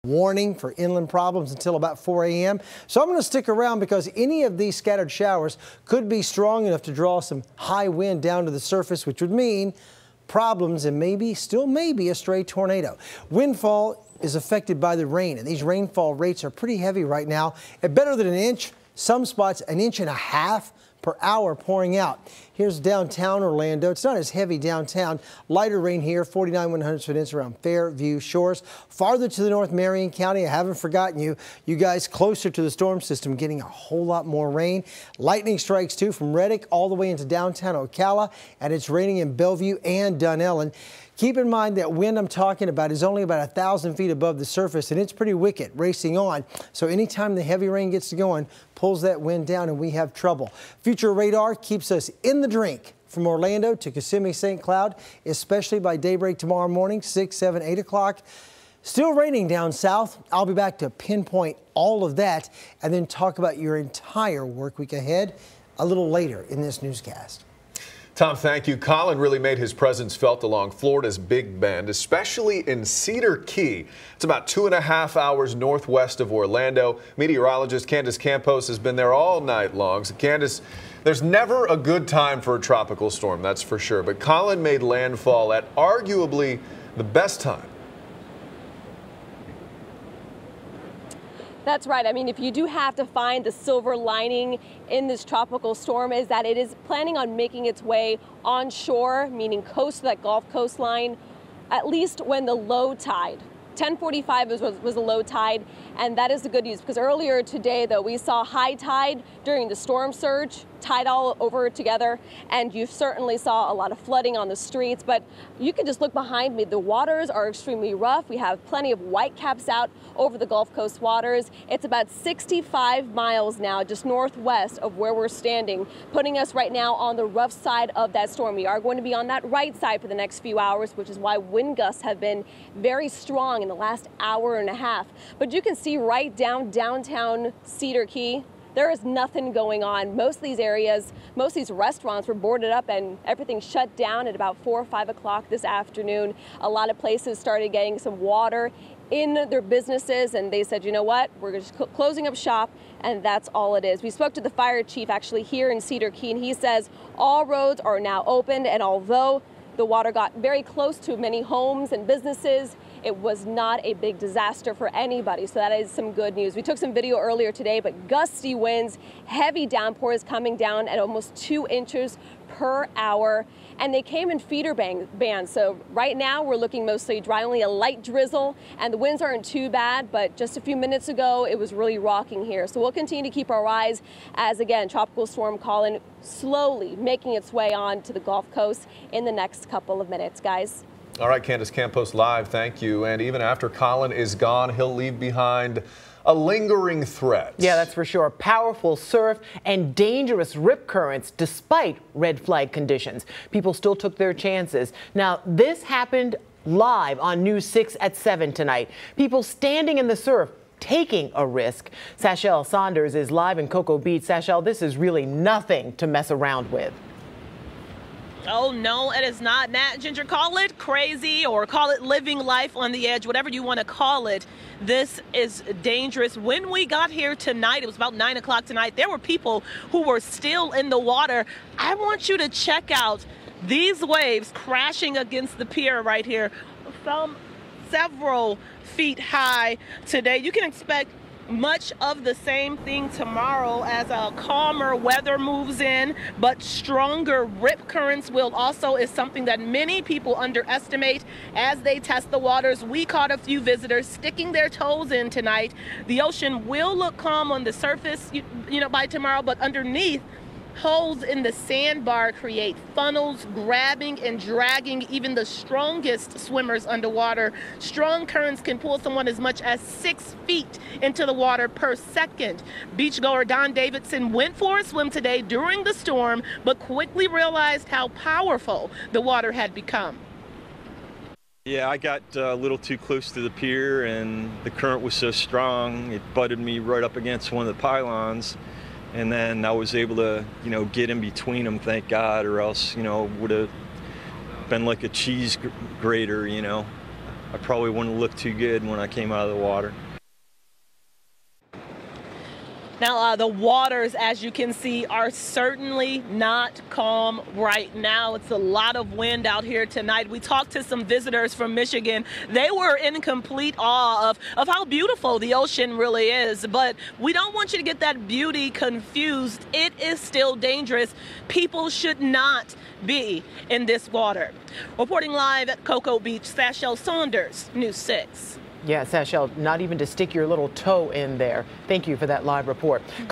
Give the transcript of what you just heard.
Warning for inland problems until about 4 a.m. So I'm going to stick around because any of these scattered showers could be strong enough to draw some high wind down to the surface, which would mean problems and maybe, still maybe, a stray tornado. Windfall is affected by the rain, and these rainfall rates are pretty heavy right now at better than an inch, some spots 1.5 inches per hour pouring out. Here's downtown Orlando. It's not as heavy downtown. Lighter rain here, 49/100 inches around Fairview Shores. Farther to the north, Marion County, I haven't forgotten you. You guys closer to the storm system getting a whole lot more rain. Lightning strikes too from Reddick all the way into downtown Ocala, and it's raining in Bellevue and Dunellen. Keep in mind that wind I'm talking about is only about 1,000 feet above the surface, and it's pretty wicked racing on. So anytime the heavy rain gets going, pulls that wind down and we have trouble. Future radar keeps us in the drink from Orlando to Kissimmee St. Cloud, especially by daybreak tomorrow morning, 6, 7, 8 o'clock. Still raining down south. I'll be back to pinpoint all of that and then talk about your entire work week ahead a little later in this newscast. Tom, thank you. Colin really made his presence felt along Florida's Big Bend, especially in Cedar Key. It's about 2.5 hours northwest of Orlando. Meteorologist Candace Campos has been there all night long. So Candace, there's never a good time for a tropical storm, that's for sure. But Colin made landfall at arguably the best time. That's right. I mean, if you do have to find the silver lining in this tropical storm, is that it is planning on making its way onshore, meaning coast to that Gulf coastline, at least when the low tide. 10:45 was the low tide, and that is the good news because earlier today, though, we saw high tide during the storm surge, tide all over together, and you certainly saw a lot of flooding on the streets. But you can just look behind me. The waters are extremely rough. We have plenty of whitecaps out over the Gulf Coast waters. It's about 65 miles now, just northwest of where we're standing, putting us right now on the rough side of that storm. We are going to be on that right side for the next few hours, which is why wind gusts have been very strong in the last hour and a half. But you can see right downtown Cedar Key, there is nothing going on. Most of these areas, most of these restaurants were boarded up and everything shut down at about 4 or 5 o'clock this afternoon. A lot of places started getting some water in their businesses, and they said, you know what, we're just closing up shop, and that's all it is. We spoke to the fire chief actually here in Cedar Key, and he says all roads are now open, and although the water got very close to many homes and businesses, it was not a big disaster for anybody, so that is some good news. We took some video earlier today, but gusty winds, heavy downpours coming down at almost 2 inches per hour, and they came in feeder bands. So right now we're looking mostly dry, only a light drizzle, and the winds aren't too bad, but just a few minutes ago it was really rocking here. So we'll continue to keep our eyes as, again, Tropical Storm Colin slowly making its way on to the Gulf Coast in the next couple of minutes, guys. All right, Candace Campos live, thank you. And even after Colin is gone, he'll leave behind a lingering threat. Yeah, that's for sure. Powerful surf and dangerous rip currents despite red flag conditions. People still took their chances. Now, this happened live on News 6 at 7 tonight. People standing in the surf, taking a risk. Sashel Saunders is live in Cocoa Beach. Sashel, this is really nothing to mess around with. Oh, no, it is not. Nat Ginger, call it crazy or call it living life on the edge, whatever you want to call it. This is dangerous. When we got here tonight, it was about 9 o'clock tonight, there were people who were still in the water. I want you to check out these waves crashing against the pier right here, several feet high today. You can expect much of the same thing tomorrow as a calmer weather moves in, but stronger rip currents will also is something that many people underestimate as they test the waters. We caught a few visitors sticking their toes in tonight. The ocean will look calm on the surface, you know, by tomorrow, but underneath, holes in the sandbar create funnels, grabbing and dragging even the strongest swimmers underwater. Strong currents can pull someone as much as 6 feet into the water per second. Beachgoer Don Davidson went for a swim today during the storm, but quickly realized how powerful the water had become. Yeah, I got a little too close to the pier and the current was so strong, it butted me right up against one of the pylons. And then I was able to, you know, get in between them, thank God, or else, you know, would have been like a cheese grater, you know. I probably wouldn't look too good when I came out of the water. Now, the waters, as you can see, are certainly not calm right now. It's a lot of wind out here tonight. We talked to some visitors from Michigan. They were in complete awe of how beautiful the ocean really is. But we don't want you to get that beauty confused. It is still dangerous. People should not be in this water. Reporting live at Cocoa Beach, Sashel Saunders, News 6. Yeah, Sashel, not even to stick your little toe in there. Thank you for that live report.